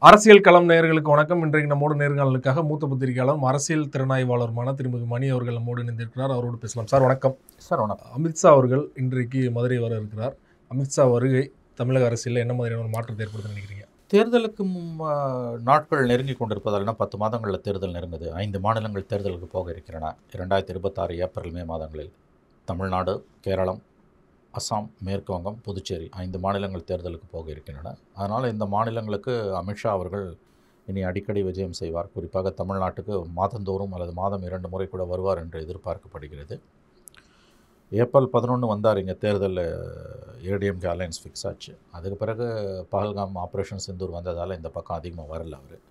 அரசியல் களம் நேயர்களுக்கு வணக்கம். இன்றைக்கு நம்மோடு நேர்காணலுக்காக மூத்த பத்திரிகையாளரும் அரசியல் திறனாய்வாளருமான திருமிகு மணி அவர்கள் நம்மோடு இணைந்திருக்கிறார். அவரோடு பேசலாம். சார் வணக்கம். சார் வணக்கம். அமித்ஷா அவர்கள் இன்றைக்கு மதுரை வர இருக்கிறார். அமித்ஷா வருகை தமிழக அரசியலில் என்ன மாதிரியான ஒரு மாற்றத்தை ஏற்படுத்த நினைக்கிறீங்க? தேர்தலுக்கு நாட்கள் நெருங்கி கொண்டிருப்பதால்னா 10 மாதங்களில் தேர்தல் நெருங்குது. 5 மாநிலங்கள் தேர்தலுக்கு போக இருக்கின்றன. 2026 ஏப்ரல் மே மாதங்களில் தமிழ்நாடு, கேரளம், அசாம், மேற்கு வங்கம், புதுச்சேரி 5 மாநிலங்கள் தேர்தலுக்கு போக இருக்கின்றன. அதனால் இந்த மாநிலங்களுக்கு அமித்ஷா அவர்கள் இனி அடிக்கடி விஜயம் செய்வார். குறிப்பாக தமிழ்நாட்டுக்கு மாதந்தோறும் அல்லது மாதம் 2 முறை கூட வருவார் என்று எதிர்பார்க்கப்படுகிறது. ஏப்ரல் 11 வந்தார். இங்கே தேர்தல் ஏடிஎம்கே அலையன்ஸ் ஃபிக்ஸ் ஆச்சு. அதுக்கு பிறகு பஹல்காம் ஆப்ரேஷன் சிந்தூர் வந்ததால் இந்த பக்கம் அதிகமாக வரல அவர்.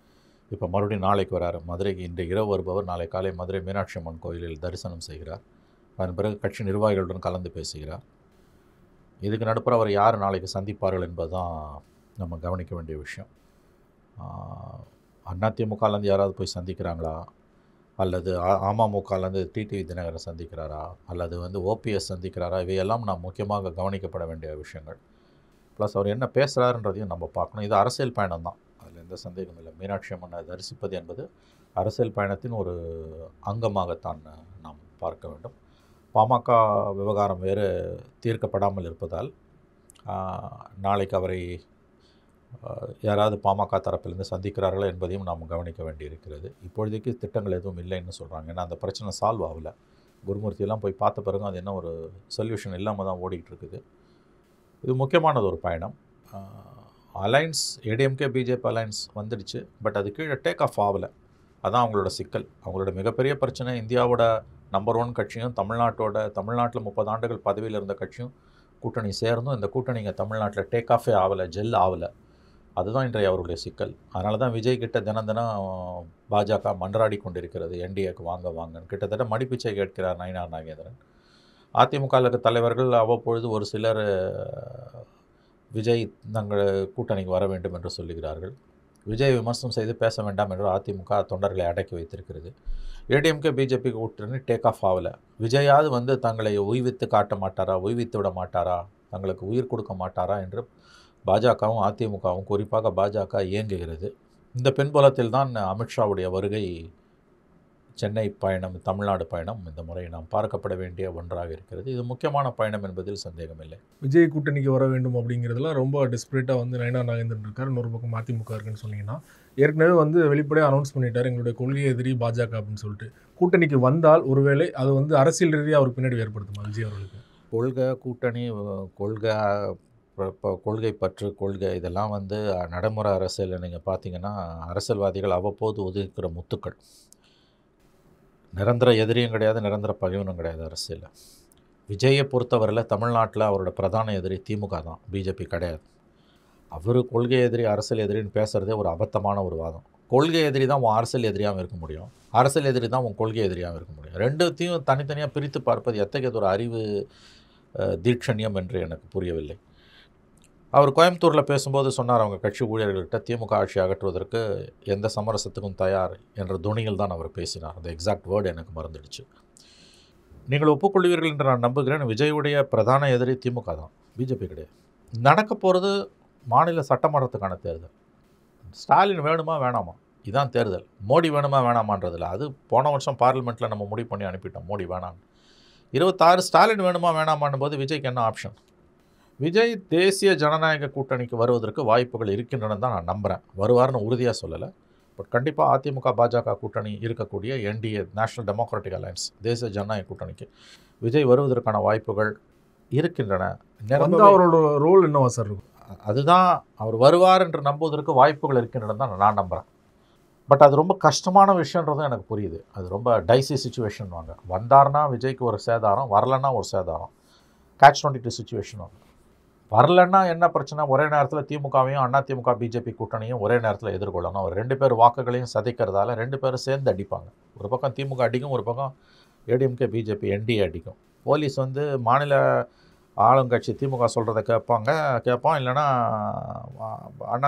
இப்போ மறுபடியும் நாளைக்கு வராரு. மதுரைக்கு இன்று இரவு வருபவர் நாளை காலை மதுரை மீனாட்சி அம்மன் கோயிலில் தரிசனம் செய்கிறார். அதன் பிறகு கட்சி நிர்வாகிகளுடன் கலந்து பேசுகிறார். இதுக்கு நடுப்புற அவர் யார் நாளைக்கு சந்திப்பார்கள் என்பது தான் நம்ம கவனிக்க வேண்டிய விஷயம். அதிமுகலேருந்து யாராவது போய் சந்திக்கிறாங்களா, அல்லது அமமுகலேருந்து டிடிவி தினகரன் சந்திக்கிறாரா, அல்லது ஓபிஎஸ் சந்திக்கிறாரா, இவையெல்லாம் நாம் முக்கியமாக கவனிக்கப்பட வேண்டிய விஷயங்கள். ப்ளஸ் அவர் என்ன பேசுகிறாருன்றதையும் நம்ம பார்க்கணும். இது அரசியல் பயணம் தான், அதில் எந்த சந்தேகமும் இல்லை. மீனாட்சி அம்மனை தரிசிப்பது என்பது அரசியல் பயணத்தின் ஒரு அங்கமாகத்தான் நாம் பார்க்க வேண்டும். பாமக விவகாரம் வேறு தீர்க்கப்படாமல் இருப்பதால் நாளைக்கு அவரை யாராவது பாமக தரப்பிலிருந்து சந்திக்கிறார்களா என்பதையும் நாம் கவனிக்க வேண்டியிருக்கிறது. இப்பொழுதைக்கு திட்டங்கள் எதுவும் இல்லைன்னு சொல்கிறாங்க. ஏன்னா அந்த பிரச்சனை சால்வ் ஆகலை. குருமூர்த்தியெல்லாம் போய் பார்த்த பிறகு அது என்ன ஒரு சொல்யூஷன் இல்லாமல் தான் ஓடிக்கிட்டு இருக்குது. இது முக்கியமானது ஒரு பயணம். அலைன்ஸ் ஏடிஎம்கே பிஜேபி அலைன்ஸ் வந்துடுச்சு. பட் அது கீழே டேக் ஆஃப் ஆகலை. அதான் அவங்களோட சிக்கல். அவங்களோட மிகப்பெரிய பிரச்சனை இந்தியாவோட நம்பர் 1 கட்சியும் தமிழ்நாட்டில் 30 ஆண்டுகள் பதவியில் இருந்த கட்சியும் கூட்டணி சேர்ந்தும் இந்த கூட்டணிங்க தமிழ்நாட்டில் டேக் ஆஃபே ஆகலை, ஜெல் ஆகலை. அதுதான் இன்றைய அவருடைய சிக்கல். அதனால தான் விஜய் கிட்ட தினம் பாஜக மன்றாடி கொண்டிருக்கிறது, என்டிஏக்கு வாங்கன்னு. கிட்டத்தட்ட மடிப்பிச்சை கேட்கிறார் நயினார் நாகேந்திரன். அதிமுக தலைவர்கள் அவ்வப்பொழுது ஒரு சிலர் விஜய் தங்கள் கூட்டணிக்கு வர வேண்டும் என்று சொல்லுகிறார்கள். விஜய் விமர்சனம் செய்து பேச வேண்டாம் என்று அதிமுக தொண்டர்களை அடக்கி வைத்திருக்கிறது. ஏடிஎம்கே பிஜேபி கூட்டணி டேக் ஆஃப் ஆகலை. விஜயாவது தங்களை உய்வித்து காட்ட மாட்டாரா, உய்வித்து விட மாட்டாரா, தங்களுக்கு உயிர் கொடுக்க மாட்டாரா என்று பாஜகவும் அதிமுகவும் குறிப்பாக பாஜக இயங்குகிறது. இந்த பின்புலத்தில் தான் அமித்ஷாவுடைய வருகை, சென்னை பயணம், தமிழ்நாடு பயணம் இந்த முறை நாம் பார்க்கப்பட வேண்டிய ஒன்றாக இருக்கிறது. இது முக்கியமான பயணம் என்பதில் சந்தேகமில்லை. விஜய் கூட்டணிக்கு வர வேண்டும் அப்படிங்கிறதுல ரொம்ப டெஸ்பரேட்டாக நயினார் நாகேந்திரன் இருக்கார். இன்னொரு பக்கம் அதிமுக இருக்குன்னு சொன்னீங்கன்னா, ஏற்கனவே வெளிப்படையாக அனௌன்ஸ் பண்ணிட்டார், எங்களுடைய கொள்கை எதிரி பாஜக அப்படின்னு சொல்லிட்டு. கூட்டணிக்கு வந்தால் ஒருவேளை அது அரசியல் ரீதியாக அவருக்கு பின்னாடி ஏற்படுத்துமா விஜய் அவர்களுக்கு? கொள்கை, கூட்டணி, கொள்கை பற்று, கொள்கை இதெல்லாம் நடைமுறை அரசியலில் நீங்கள் பார்த்தீங்கன்னா அரசியல்வாதிகள் அவ்வப்போது ஒதுக்கிற முத்துக்கள். நிரந்தர எதிரியும் கிடையாது, நிரந்தர பகைவனும் கிடையாது அரசியலில். விஜயை பொறுத்தவரையில் தமிழ்நாட்டில் அவரோட பிரதான எதிரி திமுக தான், பிஜேபி கிடையாது. அவர் கொள்கை எதிரி, அரசியல் எதிரின்னு பேசுகிறதே ஒரு அபத்தமான ஒரு வாதம். கொள்கை எதிரி தான் உன் அரசியல் எதிரியாகவும் இருக்க முடியும், அரசியல் எதிரி தான் உன் கொள்கை எதிரியாகவும் இருக்க முடியும். ரெண்டுத்தையும் தனித்தனியாக பிரித்து பார்ப்பது எத்தகையது ஒரு அறிவு தீட்சண்யம் என்று எனக்கு புரியவில்லை. அவர் கோயம்புத்தூரில் பேசும்போது சொன்னார், அவங்க கட்சி ஊழியர்கள்கிட்ட திமுக ஆட்சி அகற்றுவதற்கு எந்த சமரசத்துக்கும் தயார் என்ற துணியில் தான் அவர் பேசினார். அந்த எக்ஸாக்ட் வேர்டு எனக்கு மறந்துடுச்சு. நீங்கள் ஒப்புக்கொள்வீர்கள் என்று நான் நம்புகிறேன். விஜயுடைய பிரதான எதிரி திமுக தான், பிஜேபி கிடையாது. நடக்க போகிறது மாநில சட்டமன்றத்துக்கான தேர்தல். ஸ்டாலின் வேணுமா வேணாமா, இதுதான் தேர்தல். மோடி வேணுமா வேணாமான்றதில்ல. அது போன வருஷம் பார்லிமெண்ட்டில் நம்ம முடிவு பண்ணி அனுப்பிட்டோம், மோடி வேணாம். 26 ஸ்டாலின் வேணுமா வேணாமான் போது விஜய்க்கு என்ன ஆப்ஷன்? விஜய் தேசிய ஜனநாயக கூட்டணிக்கு வருவதற்கு வாய்ப்புகள் இருக்கின்றன தான் நான் நம்புகிறேன். வருவார்னு உறுதியாக சொல்லலை. பட் கண்டிப்பாக அதிமுக பாஜக கூட்டணி இருக்கக்கூடிய என்டிஏ, நேஷனல் டெமோக்ராட்டிக் அலையன்ஸ், தேசிய ஜனநாயக கூட்டணிக்கு விஜய் வருவதற்கான வாய்ப்புகள் இருக்கின்றன. அவரோட ரோல் என்னவா சார் இருக்கும்? அதுதான், அவர் வருவார் என்று நம்புவதற்கு வாய்ப்புகள் இருக்கின்றன தான் நான் நம்புகிறேன். பட் அது ரொம்ப கஷ்டமான விஷயன்றதும் எனக்கு புரியுது. அது ரொம்ப டைசி சுச்சுவேஷன். வந்தார்னா விஜய்க்கு ஒரு சேதாரம், வரலன்னா ஒரு சேதாரம். catch-22 சுச்சுவேஷன் வாங்க. வரலன்னா என்ன பிரச்சனை? ஒரே நேரத்தில் திமுகவையும் அதிமுக பிஜேபி கூட்டணியும் ஒரே நேரத்தில் எதிர்கொள்ளணும். அவர் 2 பேர் வாக்குகளையும் சதைக்கிறதால 2 பேரும் சேர்ந்து அடிப்பாங்க. ஒரு பக்கம் திமுக அடிக்கும், ஒரு பக்கம் ஏடிஎம்கே பிஜேபி என்டிஏ அடிக்கும். போலீஸ் மாநில ஆளுங்கட்சி திமுக சொல்கிறத கேட்போம், இல்லைன்னா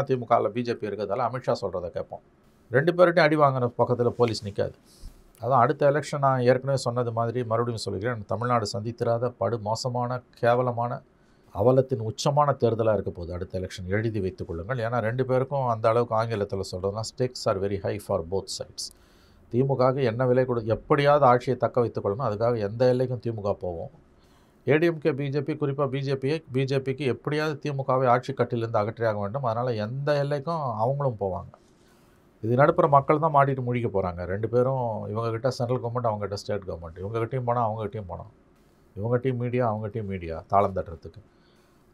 அதிமுகவில் பிஜேபி இருக்கிறதால அமித்ஷா சொல்கிறத கேட்போம். 2 பேர்கிட்டையும் அடி வாங்கின பக்கத்தில் போலீஸ் நிற்காது. அதான் அடுத்த எலெக்ஷன் நான் ஏற்கனவே சொன்னது மாதிரி மறுபடியும் சொல்லிக்கிறேன், தமிழ்நாடு சந்தித்திராத படு மோசமான கேவலமான அவலத்தின் உச்சமான தேர்தலாக இருக்க போகுது அடுத்த எலெக்ஷன், எழுதி வைத்துக் கொள்ளுங்கள். ஏன்னா 2 பேருக்கும் அந்த அளவுக்கு ஆங்கிலத்தில் சொல்கிறதுனா stakes are very high for both sides. திமுகவுக்கு என்ன விலை எப்படியாவது ஆட்சியை தக்க வைத்துக் கொள்ளணும், அதுக்காக எந்த எல்லைக்கும் திமுக போவோம். ஏடிஎம்கே பிஜேபி, குறிப்பாக பிஜேபிக்கு எப்படியாவது திமுகவை ஆட்சி கட்டிலிருந்து அகற்றியாக வேண்டும். அதனால் எந்த எல்லைக்கும் அவங்களும் போவாங்க. இது நடுப்புற மக்கள் தான் மாட்டிட்டு முழிக்க போகிறாங்க. 2 பேரும் இவங்ககிட்ட சென்ட்ரல் கவர்மெண்ட், அவங்ககிட்ட ஸ்டேட் கவர்மெண்ட், இவங்ககிட்டையும் போனால் அவங்ககிட்டையும் போனோம், இவங்க டீம் மீடியா அவங்க டீம் மீடியா தாளம் தட்டுறதுக்கு.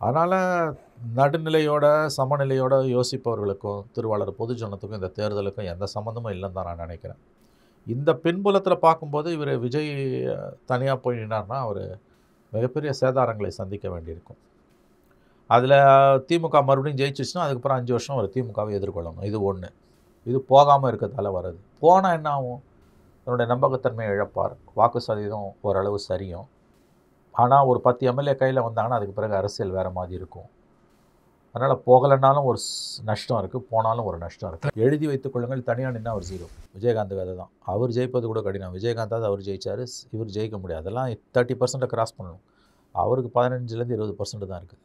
அதனால் நடுநிலையோட சமநிலையோட யோசிப்பவர்களுக்கும் திருவாளர் பொதுஜனத்துக்கும் இந்த தேர்தலுக்கும் எந்த சம்மந்தமும் இல்லைன்னு தான் நான் நினைக்கிறேன். இந்த பின்புலத்தில் பார்க்கும்போது இவர் விஜய் தனியாக போய் நின்னார்னா அவர் மிகப்பெரிய சேதாரங்களை சந்திக்க வேண்டியிருக்கும். அதில் திமுக மறுபடியும் ஜெயிச்சிச்சுன்னா அதுக்கப்புறம் 5 வருஷம் ஒரு திமுகவை எதிர்கொள்ளணும். இது ஒன்று. இது போகாமல் இருக்கிறதால வருது. போனால் என்ன ஆகும்? தன்னுடைய நம்பகத்தன்மையை இழப்பார். வாக்கு சதவீதம் ஓரளவு சரியும். ஆனால் ஒரு 10 எம்எல்ஏ கையில் வந்தாங்கன்னா அதுக்கு பிறகு அரசியல் வேறு மாதிரி இருக்கும். அதனால் போகலைன்னாலும் ஒரு நஷ்டம் இருக்குது, போனாலும் ஒரு நஷ்டம் இருக்குது. எழுதி வைத்துக் கொள்ளுங்கள், தனியாக நின்னா அவர் 0. விஜயகாந்த் கதை தான். அவர் ஜெயிப்பது கூட கடினம். விஜயகாந்தாவது அவர் ஜெயிச்சார், இவர் ஜெயிக்க முடியாது. அதெல்லாம் 30% கிராஸ் பண்ணணும். அவருக்கு 15லேருந்து 20% தான் இருக்குது.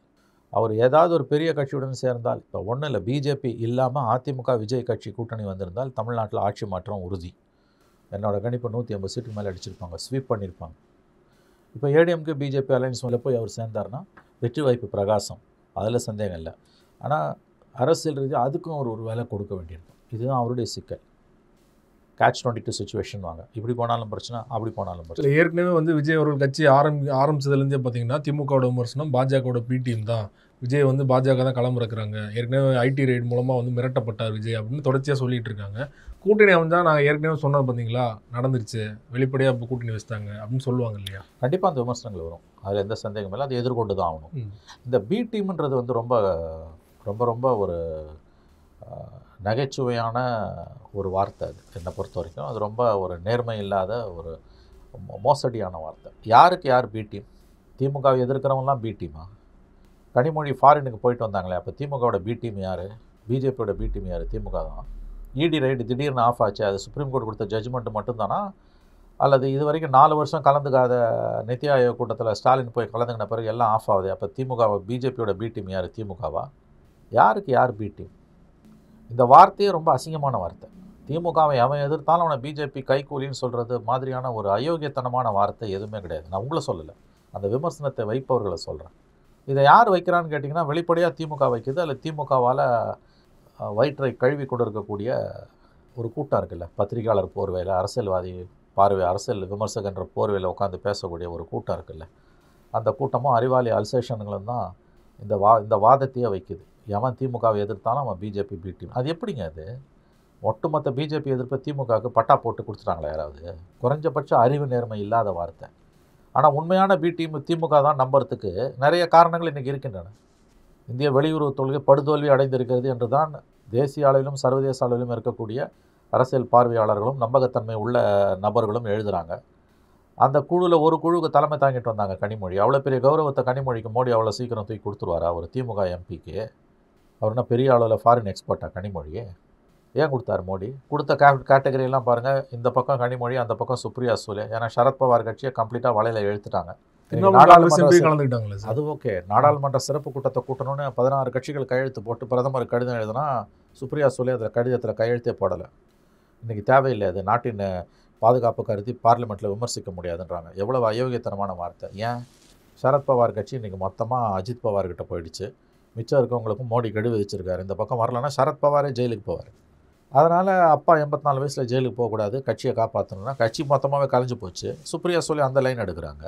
அவர் ஏதாவது ஒரு பெரிய கட்சியுடன் சேர்ந்தால், இப்போ ஒன்றும் இல்லை, பிஜேபி இல்லாமல் அதிமுக விஜய் கட்சி கூட்டணி வந்திருந்தால் தமிழ்நாட்டில் ஆட்சி மாற்றம் உறுதி. என்னோட கணிப்பு 150 சீட்டுக்கு மேலே அடிச்சிருப்பாங்க, ஸ்வீப் பண்ணியிருப்பாங்க. இப்போ ஏடிஎம்கே பிஜேபி அலைன்ஸ் மேலே போய் அவர் சேர்ந்தார்னா வெற்றி வாய்ப்பு பிரகாசம், அதில் சந்தேகம் இல்லை. ஆனால் அரசியல் ரீதியாக அதுக்கும் ஒரு வேலை கொடுக்க வேண்டியிருக்கும். இதுதான் அவருடைய சிக்கல். catch 22 சுச்சுவேஷன் வாங்க. இப்படி போனாலும் பிரச்சனை, அப்படி போனாலும் பிரச்சனை. ஏற்கனவே வந்து விஜய் அவர்கள் கட்சி ஆரம்பிச்சதுலேருந்தே பார்த்தீங்கன்னா திமுகவோட விமர்சனம் பாஜகவோட பி டீம் தான், விஜய் வந்து பாஜக தான் களமிறக்குறாங்க, ஏற்கனவே ஐடி ரைட் மூலமாக வந்து மிரட்டப்பட்டார் விஜய் அப்படின்னு தொடர்ச்சியாக சொல்லிட்டு இருக்காங்க. கூட்டணி அமைஞ்சால் நாங்கள் ஏற்கனவே சொன்னது பார்த்தீங்களா நடந்துருச்சு, வெளிப்படையாக இப்போ கூட்டணி வச்சுட்டாங்க அப்படின்னு சொல்லுவாங்க இல்லையா? கண்டிப்பாக அந்த விமர்சனங்கள் வரும், அதில் எந்த சந்தேகம் இல்லை. அதை எதிர்கொண்டு தான் ஆகணும். இந்த பி டீம்ன்றது வந்து ரொம்ப ரொம்ப ரொம்ப ஒரு நகைச்சுவையான ஒரு வார்த்தை. அது என்னை பொறுத்த வரைக்கும் அது ரொம்ப ஒரு நேர்மை இல்லாத ஒரு மோசடியான வார்த்தை. யாருக்கு யார் பி டீம்? திமுகவை எதிர்க்கிறவங்களாம் பி டீமா? கனிமொழி ஃபாரினுக்கு போயிட்டு வந்தாங்களே, அப்போ திமுகவோட பி டீம் யார்? பிஜேபியோட பி டீம் யார்? திமுக தான். இடி ரைடு திடீர்னு ஆஃப் ஆச்சு, அது சுப்ரீம் கோர்ட் கொடுத்த ஜட்ஜ்மெண்ட் மட்டும்தானா? அல்லது இது வரைக்கும் 4 வருஷம் கலந்துக்காத நித்தி ஆயோக் கூட்டத்தில் ஸ்டாலின் போய் கலந்துக்கின பிறகு எல்லாம் ஆஃப் ஆகுது. அப்போ திமுகவை பிஜேபியோட பி டீம் யார்? திமுகவா? யாருக்கு யார் பி டீம்? இந்த வார்த்தையே ரொம்ப அசிங்கமான வார்த்தை. திமுகவை அவன் எதிர்த்தாலும் அவனை பிஜேபி கைக்கூலின்னு சொல்கிறது மாதிரியான ஒரு அயோக்கியத்தனமான வார்த்தை எதுவுமே கிடையாது. நான் உங்களை சொல்லலை, அந்த விமர்சனத்தை வைப்பவர்களை சொல்கிறேன். இதை யார் வைக்கிறான்னு கேட்டிங்கன்னா வெளிப்படையாக திமுக வைக்குது. அதில் திமுகவால் வயிற்றை கழுவி கொண்டு இருக்கக்கூடிய ஒரு கூட்டம் இருக்குல்ல, பத்திரிகையாளர் போர்வையில், அரசியல்வாதி பார்வை, அரசியல் விமர்சகன்ற போர்வையில் உட்காந்து பேசக்கூடிய ஒரு கூட்டம் இருக்குல்ல, அந்த கூட்டமும் அறிவாளி அல்சேஷன்களும் தான் இந்த வாதத்தையே வைக்குது. எவன் திமுகவை எதிர்த்தாலும் அவன் பிஜேபி பி டீம். அது எப்படிங்க? அது ஒட்டுமொத்த பிஜேபி எதிர்ப்பை திமுகவுக்கு பட்டா போட்டு கொடுத்துட்டாங்களா யாராவது? குறைஞ்சபட்ச அறிவு நேர்மை இல்லாத வார்த்தை. ஆனால் உண்மையான பி டீம் திமுக தான் நம்புறதுக்கு நிறைய காரணங்கள் இன்றைக்கி இருக்கின்றன. இந்திய வெளியுறவு கொள்கை படுதோல்வி அடைந்திருக்கிறது என்று தான் தேசிய அளவிலும் சர்வதேச அளவிலும் இருக்கக்கூடிய அரசியல் பார்வையாளர்களும் நம்பகத்தன்மை உள்ள நபர்களும் எழுதுகிறாங்க. அந்த குழுவில் ஒரு குழுவுக்கு தலைமை தாங்கிட்டு வந்தாங்க கனிமொழி. அவ்வளோ பெரிய கௌரவத்தை கனிமொழிக்கு மோடி அவ்வளோ சீக்கிரம் தூக்கி கொடுத்துருவாரா ஒரு திமுக எம்பிக்கு? அவர்னா பெரிய அளவில் ஃபாரின் எக்ஸ்பர்ட்டா கனிமொழி? ஏன் கொடுத்தார் மோடி? கொடுத்த கேட்டகரியெல்லாம் பாருங்கள், இந்த பக்கம் கனிமொழி, அந்த பக்கம் சுப்ரியா சூலே. ஏன்னா சரத்பவார் கட்சியை கம்ப்ளீட்டாக வலையில் எழுத்துட்டாங்க. அது ஓகே, நாடாளுமன்ற சிறப்பு கூட்டத்தை கூட்டணும்னு 16 கட்சிகள் கையெழுத்து போட்டு பிரதமர் கடிதம் எழுதுனா சுப்ரியா சூலே அதில் கடிதத்தில் கையெழுத்தே போடலை. இன்றைக்கி தேவையில்லை, அது நாட்டின் பாதுகாப்பு கருதி பார்லிமெண்ட்டில் விமர்சிக்க முடியாதுன்றாங்க. எவ்வளவு அயோக்கியத்தனமான வார்த்தை. ஏன்? சரத்பவார் கட்சி இன்றைக்கி மொத்தமாக அஜித் பவார்கிட்ட போயிடுச்சு. மிச்சம் இருக்கவங்களுக்கும் மோடி கெடு விதிச்சிருக்காரு. இந்த பக்கம் வரலன்னா சரத்பவாரே ஜெயிலுக்கு போவார். அதனால் அப்பா 84 வயசில் ஜெயிலுக்கு போகக்கூடாது, கட்சியை காப்பாற்றணும்னா கட்சி மொத்தமாகவே கலைஞ்சு போச்சு. சுப்ரியா சொல்லி அந்த லைன் எடுக்கிறாங்க.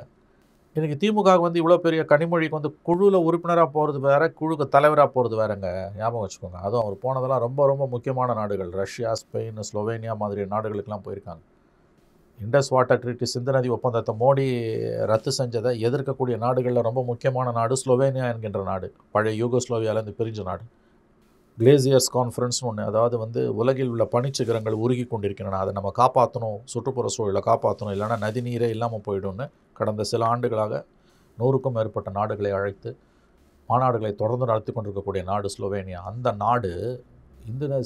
இன்றைக்கி திமுகவுக்கு வந்து இவ்வளோ பெரிய கனிமொழிக்கு வந்து குழுவில் உறுப்பினராக போகிறது வேறு, குழுக்கு தலைவராக போகிறது வேறுங்க. ஞாபகம் வச்சுக்கோங்க. அதுவும் அவர் போனதெல்லாம் ரொம்ப ரொம்ப முக்கியமான நாடுகள், ரஷ்யா, ஸ்பெயின், ஸ்லோவேனியா மாதிரி நாடுகளுக்கெல்லாம் போயிருக்காங்க. இண்டஸ் வாட்டர் ட்ரீட்டி, சிந்து நதி ஒப்பந்தத்தை மோடி ரத்து செஞ்சதை எதிர்க்கக்கூடிய நாடுகளில் ரொம்ப முக்கியமான நாடு ஸ்லோவேனியா என்கின்ற நாடு. பழைய யூகோஸ்லோவியாவிலேருந்து பிரிஞ்ச நாடு. கிளேசியர்ஸ் கான்ஃபரன்ஸ்னு ஒன்று, அதாவது வந்து உலகில் உள்ள பனிச்சிகரங்கள் உருகி கொண்டிருக்கின்றன, அதை நம்ம காப்பாற்றணும், சுற்றுப்புற சூழலை காப்பாற்றணும், இல்லைனா நதி நீரே இல்லாமல் போய்டும்னு கடந்த சில ஆண்டுகளாக 100க்கும் மேற்பட்ட நாடுகளை அழைத்து மாநாடுகளை தொடர்ந்து நடத்தி கொண்டிருக்கக்கூடிய நாடு ஸ்லோவேனியா. அந்த நாடு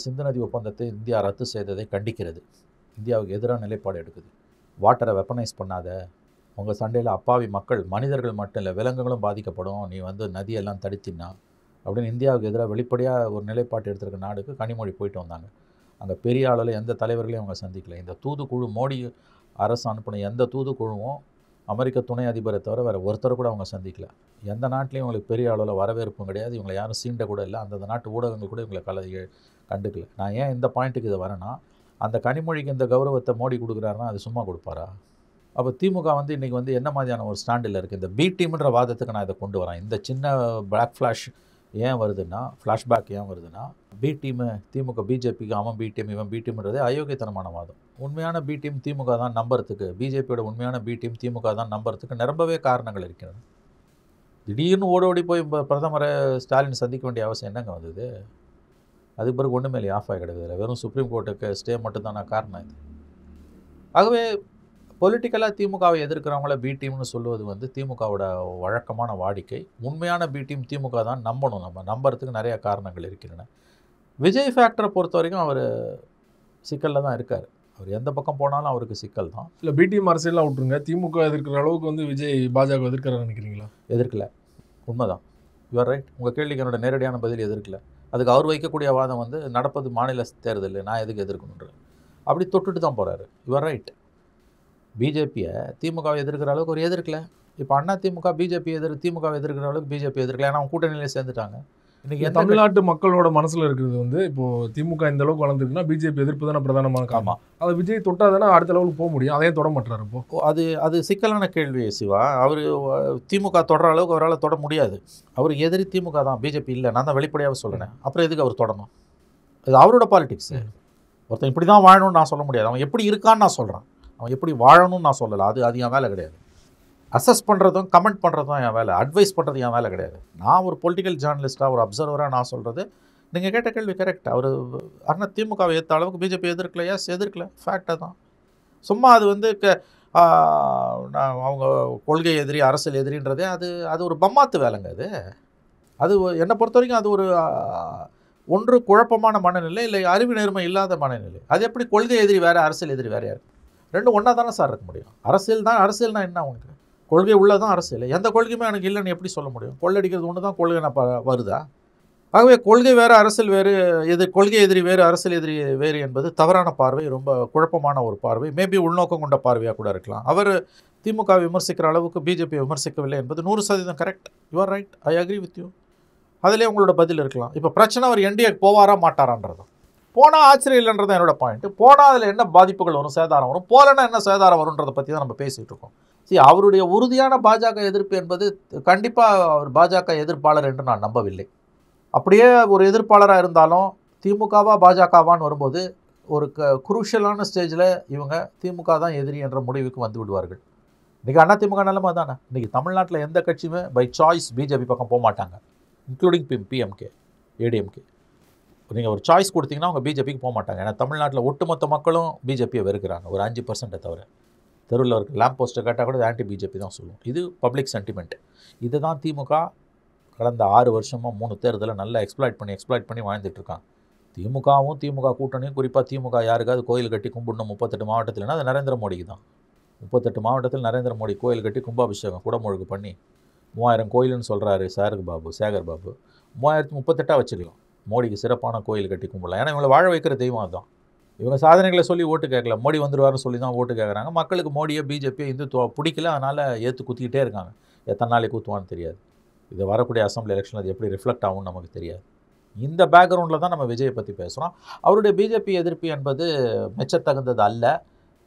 சிந்து நதி ஒப்பந்தத்தை இந்தியா ரத்து செய்ததை கண்டிக்கிறது. இந்தியாவுக்கு எதிராக நிலைப்பாடு எடுக்குது. வாட்டரை வெப்பனைஸ் பண்ணாத, உங்கள் சண்டையில் அப்பாவி மக்கள், மனிதர்கள் மட்டும் இல்லை விலங்குகளும் பாதிக்கப்படும், நீ வந்து நதியெல்லாம் தடுத்தினா அப்படின்னு இந்தியாவுக்கு எதிராக வெளிப்படையாக ஒரு நிலைப்பாட்டு எடுத்திருக்க நாடுக்கு கனிமொழி போயிட்டு வந்தாங்க. அங்கே பெரிய அளவில் எந்த தலைவர்களையும் அவங்க சந்திக்கல. இந்த தூதுக்குழு மோடி அரசு அனுப்பின எந்த தூதுக்குழுவும் அமெரிக்க துணை அதிபரை தவிர வேறு ஒருத்தரை கூட அவங்க சந்திக்கல. எந்த நாட்டிலையும் இவங்களுக்கு பெரிய அளவில் வரவேற்பும் கிடையாது, இவங்களை யாரும் சீண்ட கூட இல்லை, அந்தந்த நாட்டு ஊடகங்கள் கூட இவங்களை கண்டுக்கல. நான் ஏன் இந்த பாயிண்ட்டுக்கு இதை வரேன்னா, அந்த கனிமொழிக்கு இந்த கௌரவத்தை மோடி கொடுக்குறாருன்னா அது சும்மா கொடுப்பாரா? அப்போ திமுக வந்து இன்றைக்கி வந்து என்ன மாதிரியான ஒரு ஸ்டாண்டில் இருக்குது? இந்த பி டீம்ன்ற வாதத்துக்கு நான் இதை கொண்டு வரேன். இந்த சின்ன பிளாக் ஃப்ளாஷ் ஏன் வருதுன்னா, ஃப்ளாஷ்பேக் ஏன் வருதுன்னா, பி டீமு திமுக பிஜேபிக்கு அவன் பி டீம் இவன் பி டீம்ன்றதே அயோக்கியத்தனமான வாதம். உண்மையான பி டீம் திமுக தான் நம்புறதுக்கு, பிஜேபியோட உண்மையான பி டீம் திமுக தான் நம்புறதுக்கு நிரம்பவே காரணங்கள் இருக்கிறது. திடீர்னு ஓடி போய் பிரதமரை ஸ்டாலின் சந்திக்க வேண்டிய அவசியம் என்னங்க வந்தது? அதுக்கு பிறகு ஒன்றுமே இல்லை, ஆஃப் ஆகி கிடக்குது. வெறும் சுப்ரீம் கோர்ட்டுக்கு ஸ்டே மட்டும்தான காரணம் இது. ஆகவே பொலிட்டிக்கலாக திமுகவை எதிர்க்கிறவங்கள பி டீம்னு சொல்லுவது வந்து திமுகவோட வழக்கமான வாடிக்கை. உண்மையான பி டீம் திமுக தான் நம்பணும். நம்ம நம்புறதுக்கு நிறைய காரணங்கள் இருக்கின்றன. விஜய் ஃபேக்டரை பொறுத்த வரைக்கும் அவர் சிக்கலில் தான் இருக்கார். அவர் எந்த பக்கம் போனாலும் அவருக்கு சிக்கல் தான். இல்லை பி டீம் அரசியலாம் விட்டுருங்க, திமுக எதிர்க்கிற அளவுக்கு வந்து விஜய் பாஜக எதிர்க்கிறார் நினைக்கிறீங்களா? எதிர்க்கல, உண்மைதான். You're right. உங்கள் கேள்விக்கு என்னோட நேரடியான பதில் எதிர்க்கல. அதுக்கு அவர் வைக்கக்கூடிய வாதம் வந்து நடப்பது மாநில தேர்தல், நான் எதுக்கு எதிர்க்கணுன்ற அப்படி தொட்டுட்டு தான் போகிறாரு. You're right. பிஜேபியை திமுகவை எதிர்க்கிற அளவுக்கு ஒரு எதிர்க்கல. இப்போ அண்ணா திமுக பிஜேபி திமுகவை எதிர்க்கிற அளவுக்கு பிஜேபி எதிர்க்கல. ஏன்னா அவங்க கூட்டணியிலே சேர்ந்துட்டாங்க. இன்றைக்கி தமிழ்நாட்டு மக்களோட மனசில் இருக்கிறது வந்து இப்போது திமுக இந்த அளவுக்கு வளர்ந்துருக்குன்னா பிஜேபி எதிர்ப்பு தானே பிரதானமான காரணம். அதை விஜய் தொட்டால் தானே அடுத்த லெவலுக்கு போக முடியும். அதையும் தொட மாட்டார். இப்போது அது சிக்கலான கேள்வி சிவா. அவர் திமுக தொடர அளவுக்கு அவரால் தொட முடியாது. அவர் எதிரி திமுக தான், பிஜேபி இல்லை. நான் தான் வெளிப்படையாக சொல்கிறேன். அப்புறம் எதுக்கு அவர் தொடணும்? அது அவரோட பாலிடிக்ஸு. ஒருத்தன் இப்படி தான் வாழணும்னு நான் சொல்ல முடியாது. அவன் எப்படி இருக்கான்னு நான் சொல்கிறேன். அவன் எப்படி வாழணும்னு நான் சொல்லலை. அது என் வேலை கிடையாது. அசஸ் பண்ணுறதும் கமெண்ட் பண்ணுறதும் என் வேலை. அட்வைஸ் பண்ணுறது என் வேலை கிடையாது. நான் ஒரு பொலிட்டிக்கல் ஜேர்னலிஸ்ட்டாக ஒரு அப்சர்வராக நான் சொல்கிறது, நீங்கள் கேட்ட கேள்வி கரெக்ட். அவர் அண்ணா திமுகவை ஏற்ற அளவுக்கு பிஜேபி எதிர்க்கல. எஸ், எதிர்க்கல. ஃபேக்டாக தான். சும்மா அது வந்து அவங்க கொள்கை எதிரி அரசியல் எதிரின்றதே அது ஒரு பம்மாத்து வேலைங்க. அது என்னை பொறுத்த வரைக்கும் அது ஒரு ஒன்று குழப்பமான மனநிலை, இல்லை அறிவு நேர்மை இல்லாத மனநிலை. அது எப்படி கொள்கை எதிரி வேறு அரசியல் எதிரி வேறு யார்? ரெண்டும் ஒன்றா தானே சார் இருக்க முடியும்? அரசியல்னா என்ன? அவங்களுக்கு கொள்கை உள்ளதான் அரசியல். எந்த கொள்கையுமே எனக்கு இல்லைன்னு எப்படி சொல்ல முடியும்? கொள்ளடிக்கிறது ஒன்று தான் கொள்கை நான் வருதா? ஆகவே கொள்கை வேறு அரசியல் வேறு, கொள்கை எதிரி வேறு அரசியல் எதிரி வேறு என்பது தவறான பார்வை, ரொம்ப குழப்பமான ஒரு பார்வை. மேபி உள்நோக்கம் கொண்ட பார்வையாக கூட இருக்கலாம். அவர் திமுக விமர்சிக்கிற அளவுக்கு பிஜேபி விமர்சிக்கவில்லை என்பது 100% correct. You're right. I agree with you. அதிலே உங்களோட பதில் இருக்கலாம். இப்போ பிரச்சனை அவர் என்டிஏக்கு போவாரா மாட்டாரான்றதும். போனால் ஆச்சரியம் இல்லைன்றது என்னோட பாயிண்ட்டு. போனால் அதில் என்ன பாதிப்புகள் வரும், சேதாரம் வரும். போகலன்னா என்ன சேதாரம் வரும்ன்றதை பற்றி தான் நம்ம பேசிகிட்டு இருக்கோம். அவருடைய உறுதியான பாஜக எதிர்ப்பு என்பது கண்டிப்பாக அவர் பாஜக எதிர்ப்பாளர் என்று நான் நம்பவில்லை. அப்படியே ஒரு எதிர்ப்பாளராக இருந்தாலும் திமுகவா பாஜகவான்னு வரும்போது ஒரு குரூஷியலான ஸ்டேஜில் இவங்க திமுக தான் எதிரி என்ற முடிவுக்கு வந்து விடுவார்கள். இன்றைக்கி அண்ணா திமுக நிலைமை தானே. இன்றைக்கி தமிழ்நாட்டில் எந்த கட்சியுமே பை சாய்ஸ் பிஜேபி பக்கம் போக மாட்டாங்க, இன்க்ளூடிங் பிஎம்கே ஏடிஎம்கே. நீங்கள் ஒரு சாய்ஸ் கொடுத்தீங்கன்னா அவங்க பிஜேபிக்கு போக மாட்டாங்க. ஏன்னா தமிழ்நாட்டில் ஒட்டுமொத்த மக்களும் பிஜேபியை வெறுக்கிறாங்க, ஒரு 5% தவிர. தெருவில் இருக்க லேம்ப் போஸ்ட்டை கேட்டால் கூட ஆன்டி பிஜேபி தான் சொல்லுவோம். இது பப்ளிக் சென்டிமெண்ட். இதை தான் திமுக கடந்த 6 வருஷமாக 3 தேர்தலில் நல்லா எக்ஸ்ப்ளாய்ட் பண்ணி வாழ்ந்துட்டுருக்காங்க. திமுக கூட்டணியும், குறிப்பாக திமுக யாருக்காவது கோயில் கட்டி கும்பிடணும் 38 மாவட்டத்தில்னா அது நரேந்திர மோடிக்கு தான். 38 மாவட்டத்தில் நரேந்திர மோடி கோயில் கட்டி கும்பாபிஷேகம் குடமுழுக்கு பண்ணி 3000 கோயில்னு சொல்கிறாரு சேகர் பாபு. 3038 வச்சுக்கலாம். மோடிக்கு சிறப்பான கோயில் கட்டி கும்பிடலாம். ஏன்னா இவங்களை வாழ வைக்கிற தெய்வம் அதுதான். இவங்க சாதனைகளை சொல்லி ஓட்டு கேட்கல, மோடி வந்துடுவார்னு சொல்லி தான் ஓட்டு கேட்குறாங்க. மக்களுக்கு மோடியை பிஜேபியை இந்துத்துவ பிடிக்கல, அதனால் ஏற்று குத்திக்கிட்டே இருக்காங்க. எத்தனை நாளைக்கு ஊற்றுவான்னு தெரியாது. இது வரக்கூடிய அசம்பிளி எலெக்ஷன் அது எப்படி ரிஃப்ளெக்ட் ஆகும்னு நமக்கு தெரியாது. இந்த பேக்ரவுண்டில் தான் நம்ம விஜயை பற்றி பேசுகிறோம். அவருடைய பிஜேபி எதிர்ப்பு என்பது மெச்சத்தகுந்தது அல்ல.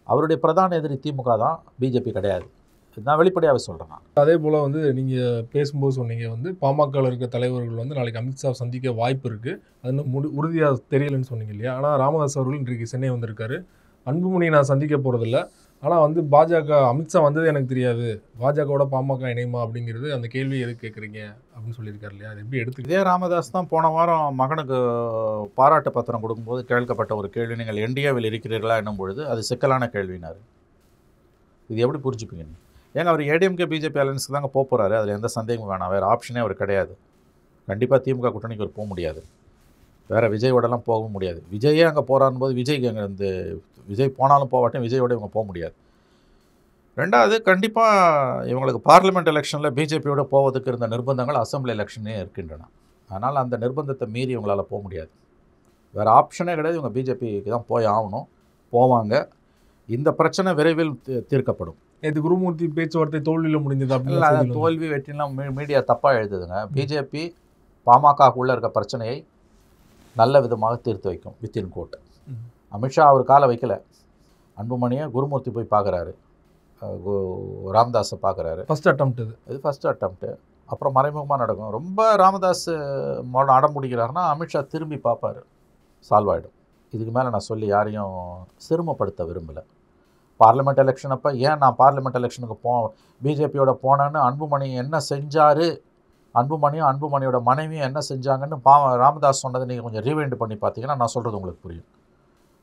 அவருடைய பிரதான எதிரி திமுக தான், பிஜேபி கிடையாது. நான் வெளிப்படையாகவே சொல்கிறேன். அதே போல் வந்து நீங்கள் பேசும்போது சொன்னீங்க வந்து பாமகவில் இருக்க தலைவர்கள் வந்து நாளைக்கு அமித்ஷா சந்திக்க வாய்ப்பு இருக்குது, அது இன்னும் உறுதியாக தெரியலைன்னு சொன்னீங்க இல்லையா? ஆனால் ராமதாஸ் அவர்கள் இன்றைக்கு சென்னை வந்திருக்காரு. அன்புமணி நான் சந்திக்க போகிறதில்ல, ஆனால் வந்து பாஜக அமித்ஷா வந்தது எனக்கு தெரியாது, பாஜகவோட பாமக இணையுமா அப்படிங்கிறது அந்த கேள்வி எதுக்கு கேட்குறீங்க அப்படின்னு சொல்லியிருக்காரு இல்லையா? அது எப்படி எடுத்து? இதே ராமதாஸ் தான் போன வாரம் மகனுக்கு பாராட்டு பத்திரம் கொடுக்கும்போது கேட்கப்பட்ட ஒரு கேள்வி, நீங்கள் என்டிஏவில் இருக்கிறீர்களா என்னும் பொழுது அது சிக்கலான கேள்வினார். இது எப்படி புரிஞ்சுப்பீங்க? ஏங்க அவர் ஏடிஎம்கே பிஜேபி அலையன்ஸுக்கு தாங்க போகிறாரு, அதில் எந்த சந்தேகமும் வேணாம். வேறு ஆப்ஷனே அவர் கிடையாது. கண்டிப்பாக திமுக கூட்டணிக்கு அவர் போக முடியாது, வேறு விஜயோடலாம் போக முடியாது. விஜயே அங்கே போகிறான் போது விஜய்க்கு அங்கே விஜய் போனாலும் போகட்டும், விஜயோட இவங்க போக முடியாது. ரெண்டாவது கண்டிப்பாக இவங்களுக்கு பார்லிமெண்ட் எலெக்ஷனில் பிஜேபியோட போவதுக்கு இருந்த நிர்பந்தங்கள் அசெம்பிளி எலெக்ஷனே இருக்கின்றன. அதனால் அந்த நிர்பந்தத்தை மீறி இவங்களால் போக முடியாது. வேறு ஆப்ஷனே கிடையாது. இவங்க பிஜேபிக்கு தான் போய் ஆகணும், போவாங்க. இந்த பிரச்சனை விரைவில் தீர்க்கப்படும். இது குருமூர்த்தி பேச்சுவார்த்தை தோல்வியில் முடிஞ்சது இல்லை, அப்படின்னு தோல்வி வெற்றிலாம் மீடியா தப்பாக எழுதுதுங்க. பிஜேபி பாமகக்குள்ளே இருக்க பிரச்சனையை நல்ல விதமாக தீர்த்து வைக்கும் வித்தின் கோட். அமித்ஷா அவர் காலை வைக்கலை. அன்புமணியை குருமூர்த்தி போய் பார்க்குறாரு, ராமதாஸை பார்க்குறாரு. ஃபஸ்ட் அட்டம்ப்ட் இது ஃபஸ்ட்டு அட்டம்ப்ட்டு. அப்புறம் மறைமுகமாக நடக்கும். ரொம்ப ராமதாஸ் அடம் பிடிக்கிறாருன்னா அமித்ஷா திரும்பி பார்ப்பார், சால்வ் ஆகிடும். இதுக்கு மேலே நான் சொல்லி யாரையும் சிறுமப்படுத்த விரும்பலை. பார்லிமெண்ட் எலெக்ஷன் அப்போ ஏன் நான் பார்லிமெண்ட் எலெக்ஷனுக்கு பிஜேபியோட போனேன்னு அன்புமணி என்ன செஞ்சார், அன்புமணியும் அன்புமணியோட மனைவியும் என்ன செஞ்சாங்கன்னு ராமதாஸ் சொன்னதை நீங்கள் கொஞ்சம் ரீவைண்ட் பண்ணி பார்த்தீங்கன்னா நான் சொல்கிறது உங்களுக்கு புரியும்.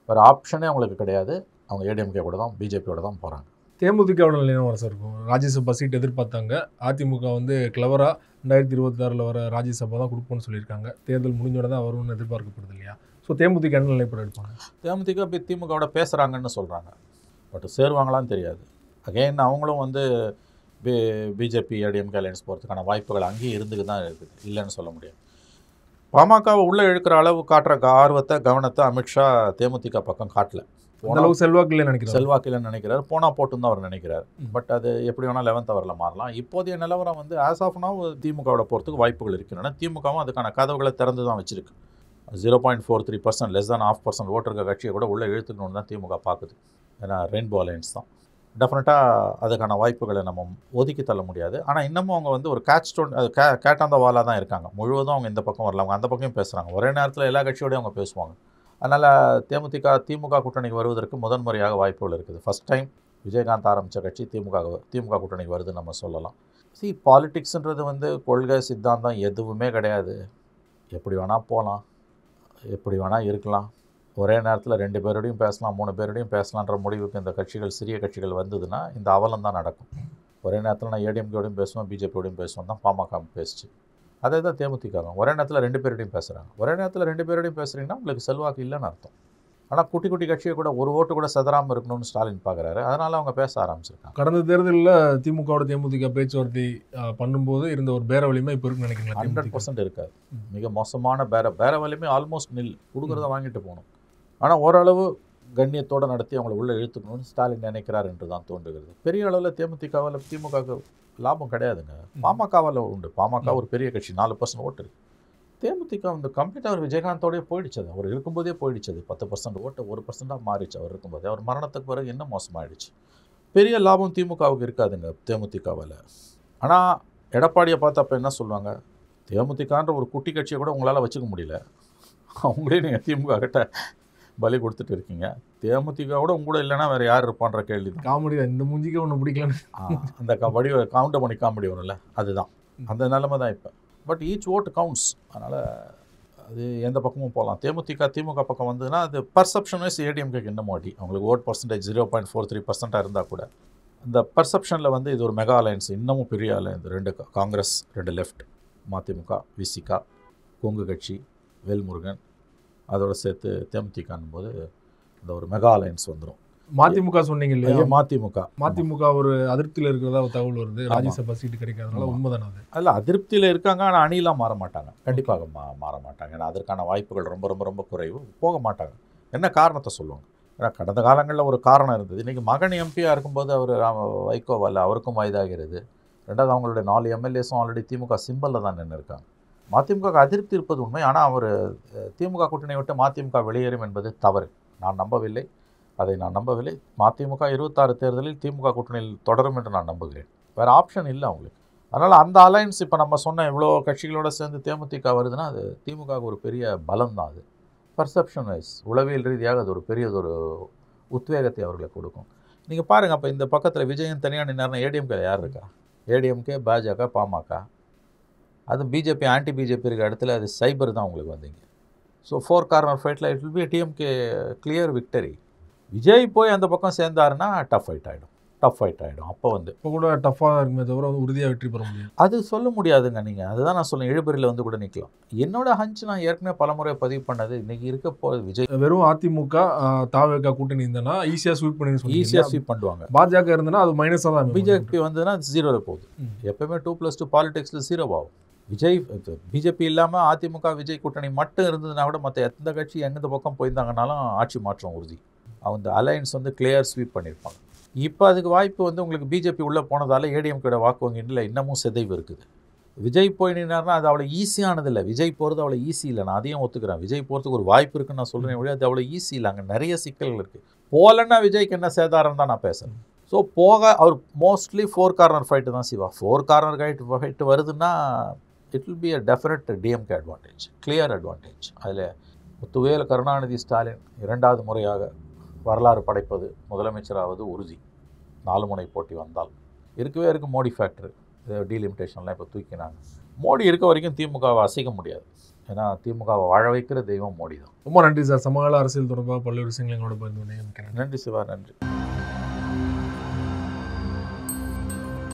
வேறு ஆப்ஷனே அவங்களுக்கு கிடையாது. அவங்க ஏடிஎம்கே கூட தான், பிஜேபியோட தான் போகிறாங்க. தேமுதிகவோட நிலையம் வர சார் இருக்கும். ராஜ்யசபா சீட் எதிர்பார்த்தாங்க. அதிமுக வந்து கிளவராக 2026 வர ராஜ்யசபா தான் கொடுப்போம்னு சொல்லியிருக்காங்க. தேர்தல் முடிஞ்சோட தான் வரும்னு எதிர்பார்க்கப்படுது இல்லையா? ஸோ தேமுதிக என்ன நிலைப்பட எடுப்பாங்க? தேமுதிக திமுகவோட பேசுகிறாங்கன்னு சொல்கிறாங்க. பட் சேருவாங்களான்னு தெரியாது. அகெயின் அவங்களும் வந்து பிஜேபி ஏடிஎம்கே அலையன்ஸ் போகிறதுக்கான வாய்ப்புகள் அங்கேயும் இருந்துக்கு தான் இருக்குது, இல்லைன்னு சொல்ல முடியாது. பாமகவை உள்ளே இழுக்கிற அளவு காட்டுற ஆர்வத்தை, கவனத்தை அமித்ஷா தேமுதிக பக்கம் காட்டல. அளவு செல்வாக்கு இல்லைன்னு நினைக்கிறார். செல்வாக்கு இல்லைன்னு நினைக்கிறார். போனால் போட்டுன்னு தான் அவர் நினைக்கிறார். பட் அது எப்படி வேணால் 11th ஹவரில் மாறலாம். இப்போதைய நிலவரம் வந்து ஆஸ் ஆஃப் நவ் திமுகவோட போகிறதுக்கு வாய்ப்புகள் இருக்கின்றன. திமுகவும் அதுக்கான கதவுகளை திறந்து தான் வச்சிருக்கு. 0.43%, லெஸ் தான் 0.5% ஓட்டு இருக்க கட்சியை கூட உள்ளே இழுத்துக்கணுன்னு தான் திமுக பார்க்குது. ஏன்னா ரெயின்போ அலையன்ஸ் தான். டெஃபினட்டாக அதுக்கான வாய்ப்புகளை நம்ம ஒதுக்கி தள்ள முடியாது. ஆனால் இன்னமும் அவங்க வந்து ஒரு கேட்டாந்த வாலாக தான் இருக்காங்க. முழுவதும் அவங்க இந்த பக்கம் வரல, அவங்க அந்த பக்கம் பேசுகிறாங்க. ஒரே நேரத்தில் எல்லா கட்சியோடையும் அவங்க பேசுவாங்க. அதனால் திமுக கூட்டணிக்கு வருவதற்கு முதன்முறையாக வாய்ப்புகள் இருக்குது. ஃபஸ்ட் டைம் விஜயகாந்த் ஆரம்பித்த கட்சி திமுக கூட்டணிக்கு வருதுன்னு நம்ம சொல்லலாம். பாலிட்டிக்ஸ்ன்றது வந்து கொள்கை சித்தாந்தம் எதுவுமே கிடையாது. எப்படி வேணால் போகலாம், எப்படி வேணால் இருக்கலாம். ஒரே நேரத்தில் 2 பேரோடையும் பேசலாம், 3 பேரோடையும் பேசலான்ற முடிவுக்கு இந்த கட்சிகள், சிறிய கட்சிகள் வந்ததுன்னா இந்த அவலம் தான் நடக்கும். ஒரே நேரத்தில் நான் ஏடிஎம்கேயோடையும் பேசுவேன், பிஜேபியோடையும் பேசுவேன் தான் பாமக பேசிச்சு. அதே தான் தேமுதிக. ஒரே நேரத்தில் 2 பேரோடையும் பேசுகிறாங்க. ஒரே நேரத்தில் 2 பேரோடையும் பேசுகிறீங்கன்னா உங்களுக்கு செல்வாக்கு இல்லைன்னு அர்த்தம். ஆனால் குட்டி குட்டி கட்சியை கூட ஒரு ஓட்டு கூட செதறாமல் இருக்கணும்னு ஸ்டாலின் பார்க்குறாரு. அதனால் அவங்க பேச ஆரம்பிச்சிருக்காங்க. கடந்த தேர்தலில் திமுகவோட தேமுதிக பேச்சுவார்த்தை பண்ணும்போது இருந்த ஒரு பேர வலிமை இப்போ இருக்குன்னு நினைக்கிறீங்களா? 100% இருக்காது. மிக மோசமான பேர வலிமை. ஆல்மோஸ்ட் நில். கொடுக்குறத வாங்கிட்டு போகணும். ஆனால் ஓரளவு கண்ணியத்தோடு நடத்தி அவங்களை உள்ளே இழுத்துக்கணும்னு ஸ்டாலின் நினைக்கிறார் என்று தான் தோன்றுகிறது. பெரிய அளவில் தேமுதிகவில் திமுகவுக்கு லாபம் கிடையாதுங்க. பாமகவில் உண்டு. பாமக ஒரு பெரிய கட்சி, 4% ஓட்டு இருக்குது. தேமுதிக வந்து கம்ப்ளீட்டாக அவர் விஜயகாந்தோடய போயிடுச்சது. அவர் இருக்கும்போதே போயிடுச்சது. 10% ஓட்டு 1%-ஆக மாறிச்சு அவர் இருக்கும்போதே. அவர் மரணத்துக்கு பிறகு இன்னும் மோசமாகிடுச்சு. பெரிய லாபம் திமுகவுக்கு இருக்காதுங்க தேமுதிகவில். ஆனால் எடப்பாடியை பார்த்து அப்போ என்ன சொல்லுவாங்க, தேமுதிகன்ற ஒரு குட்டி கட்சியை கூட உங்களால் வச்சுக்க முடியல, அவங்களே நீங்கள் திமுக கிட்ட பலி கொடுத்துட்டு இருக்கீங்க. தேமுதிக கூட உங்க கூட இல்லைன்னா வேறு யார் இருப்பான்ற கேள்வி தான். காமெடி தான். இந்த மூஞ்சிக்கு ஒன்று பிடிக்கலன்னு அந்த கவுண்டர் பண்ணி காமெடி ஒன்றும்ல, அதுதான் அந்த நிலைமை தான் இப்போ. பட் ஈச் ஓட்டு கவுண்ட்ஸ். அதனால் அது எந்த பக்கமும் போகலாம். திமுக பக்கம் வந்ததுன்னா அது பர்செப்ஷன் வைஸ் ஏடிஎம்கேக்கு இன்னமும் அடி. அவங்களுக்கு ஓட் பர்சன்டேஜ் 0.43% இருந்தால் கூட இந்த பர்செப்ஷனில் வந்து இது ஒரு மெகா அலையன்ஸ், இன்னமும் பெரிய அலையன்ஸ். 2 காங்கிரஸ், 2 லெஃப்ட், மதிமுக, விசிகா, கொங்கு கட்சி, வேல்முருகன், அதோடு சேர்த்து தேமுதிகன்னும் போது இந்த ஒரு மெகா அலையன்ஸ் வந்துடும். மதிமுக சொன்னீங்க இல்லையா? மதிமுக ஒரு அதிருப்தியில் இருக்கிறதா தகவல் வருது. ராஜ்யசபா சீட்டு கிடைக்காதனால உண்மைதானே அது? அதில் அதிருப்தியில் இருக்காங்க. ஆனால் அணிலாம் மாற மாட்டாங்க. கண்டிப்பாக மாற மாட்டாங்க. ஏன்னா அதற்கான வாய்ப்புகள் ரொம்ப ரொம்ப ரொம்ப குறைவு. போக மாட்டாங்க. என்ன காரணத்தை சொல்லுவாங்க? ஏன்னா கடந்த காலங்களில் ஒரு காரணம் இருந்தது. இன்றைக்கி மகன் எம்பியாக இருக்கும்போது அவர் வைகோவால் அவருக்கும் வயதாகிறது. ரெண்டாவது அவங்களுடைய 4 எம்எல்ஏஸும் ஆல்ரெடி திமுக சிம்பலில் தான் நின்று இருக்காங்க. மதிமுக அதிருப்தி இருப்பது உண்மை. ஆனால் அவர் திமுக கூட்டணியை விட்டு மதிமுக வெளியேறும் என்பது தவறு. நான் நம்பவில்லை. மதிமுக 26 தேர்தலில் திமுக கூட்டணியில் தொடரும் என்று நான் நம்புகிறேன். வேறு ஆப்ஷன் இல்லை அவங்களுக்கு. அதனால் அந்த அலையன்ஸ் இப்போ நம்ம சொன்ன இவ்வளோ கட்சிகளோடு சேர்ந்து தேமுதிக வருதுன்னா அது திமுகவுக்கு ஒரு பெரிய பலம் தான். அது பர்செப்ஷன் வைஸ், உளவியல் ரீதியாக அது ஒரு பெரியதொரு உத்வேகத்தை அவர்களுக்கு கொடுக்கும். நீங்கள் பாருங்கள், அப்போ இந்த பக்கத்தில் விஜயன் தனியாக நின்னார்னா ஏடிஎம்கே யார் இருக்கா? ஏடிஎம்கே, பாஜக, பாமக. அது பிஜேபி, ஆன்டி பிஜேபி இருக்கிற இடத்துல அது சைபர் தான் உங்களுக்கு வந்தீங்க. ஸோ 4 கார்னர் ஃபைட்டில் it will be DMK clear victory. Vijay போய் அந்த பக்கம் சேர்ந்தாருன்னா டஃப் ஃபைட் ஆகிடும். டஃப் ஃபைட் ஆகிடும். அப்போ வந்து இப்போ கூட டஃப்பாக இருக்குமே தவிர வந்து உறுதியாக வெற்றி பெற முடியும். அது சொல்ல முடியாதுங்க. நீங்கள் அதுதான் நான் சொல்லேன், இழுபறியில் வந்து கூட நிற்கலாம். என்னோட ஹஞ்ச் நான் ஏற்கனவே பலமுறை பதிவு பண்ணது, இன்றைக்கி இருக்க போகிறது விஜய் வெறும் அதிமுக தாவேகா கூட்டணி இருந்ததுன்னா ஈஸியாக ஸ்வீப் பண்ணி ஈஸியாக ஸ்வீப் பண்ணுவாங்க. பாஜக இருந்ததுன்னா அது மைனஸாக தான். பிஜேபி வந்ததுன்னா அது 0ல் போகுது. எப்போவுமே 2+2 பாலிடிக்ஸில் 0 ஆகும். விஜய் பிஜேபி இல்லாமல் அதிமுக விஜய் கூட்டணி மட்டும் இருந்ததுன்னா கூட மற்ற எந்த கட்சி எந்த பக்கம் போயிருந்தாங்கனாலும் ஆட்சி மாற்றம் உறுதி. அந்த அலையன்ஸ் வந்து கிளியர் ஸ்வீப் பண்ணியிருப்பாங்க. இப்போ அதுக்கு வாய்ப்பு வந்து உங்களுக்கு பிஜேபி உள்ளே போனதால் ஏடிஎம்கேட வாக்கு வங்கியில் இன்னமும் சிதைவு இருக்குது. விஜய் போய் நின்னார்னா அது அவ்வளோ ஈஸியானதில்லை. விஜய் போகிறது அவ்வளோ ஈஸி இல்லை. நான் அதையும் ஒத்துக்கிறேன். விஜய் போகிறதுக்கு ஒரு வாய்ப்பு இருக்குன்னு நான் சொல்கிறேன். வழி அது அவ்வளோ ஈஸி இல்லை. அங்கே நிறைய சிக்கல்கள் இருக்குது. போகலன்னா விஜய்க்கு என்ன சேதாரம் தான் நான் பேசுகிறேன். ஸோ அவர் மோஸ்ட்லி 4 கார்னர் ஃபைட்டு தான் செய்வார். 4 கார்னர் ஃபைட்டு வருதுன்னா it will be a definite DMK advantage, clear advantage. அதில் முத்துவேல் கருணாநிதி ஸ்டாலின் 2வது முறையாக வரலாறு படைப்பது, முதலமைச்சராவது உறுதி. 4 முனை போட்டி வந்தால் இருக்கவே இருக்கு. மோடி ஃபேக்டர் டீலிமிட்டேஷன்லாம் இப்போ தூக்கினாங்க. மோடி இருக்க வரைக்கும் திமுகவை அசைக்க முடியாது. ஏன்னா திமுகவை வாழ வைக்கிற தெய்வம் மோடி தான். ரொம்ப நன்றி சார். சமகால அரசியல் தொடர்பாக பல்வேறு விஷயங்களை எங்களோட பகிர்ந்து கொண்டீங்க. நன்றி சிவா, நன்றி.